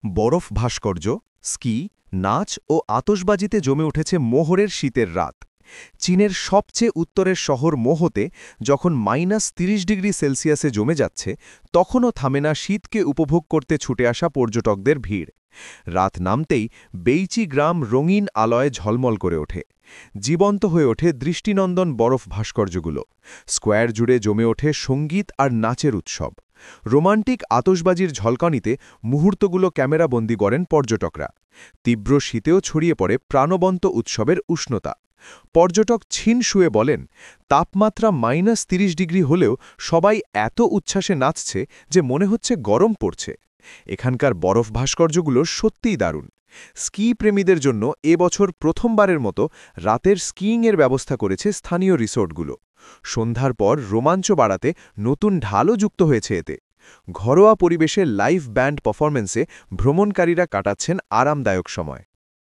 বরফ ভাস্কর্য, স্কি, নাচ ও আতশবাজিতে জমে উঠেছে মোহরের শীতের রাত। চীনের সবচেয়ে উত্তরের শহর মোহতে যখন -30°C জমে যাচ্ছে, তখনও থামে না শীতকে উপভোগ করতে ছুটে আসা পর্যটকদের ভিড়। রাত নামতেই বেইচি গ্রাম রঙিন আলোয় ঝলমল করে ওঠে। জীবন্ত হয়ে ওঠে দৃষ্টিনন্দন বরফ ভাস্কর্যগুলো। স্কোয়ার জুড়ে জমে ওঠে সঙ্গীত আর নাচের উৎসব। রোমান্টিক আতশবাজির ঝলকানিতে মুহূর্তগুলো ক্যামেরাবন্দি করেন পর্যটকরা। তীব্র শীতেও ছড়িয়ে পড়ে প্রাণবন্ত উৎসবের উষ্ণতা। পর্যটক ছিন শুয়ে বলেন, তাপমাত্রা -30° হলেও সবাই এত উচ্ছ্বাসে নাচছে যে মনে হচ্ছে গরম পড়ছে। এখানকার বরফ ভাস্কর্যগুলো সত্যিই দারুণ। স্কি প্রেমীদের জন্য এবছর প্রথমবারের মতো রাতের স্কিইংয়ের ব্যবস্থা করেছে স্থানীয় রিসোর্টগুলো। সন্ধ্যার পর রোমাঞ্চ বাড়াতে নতুন ঢালও যুক্ত হয়েছে এতে। ঘরোয়া পরিবেশে লাইভ ব্যান্ড পারফরম্যান্সে ভ্রমণকারীরা কাটাচ্ছেন আরামদায়ক সময়।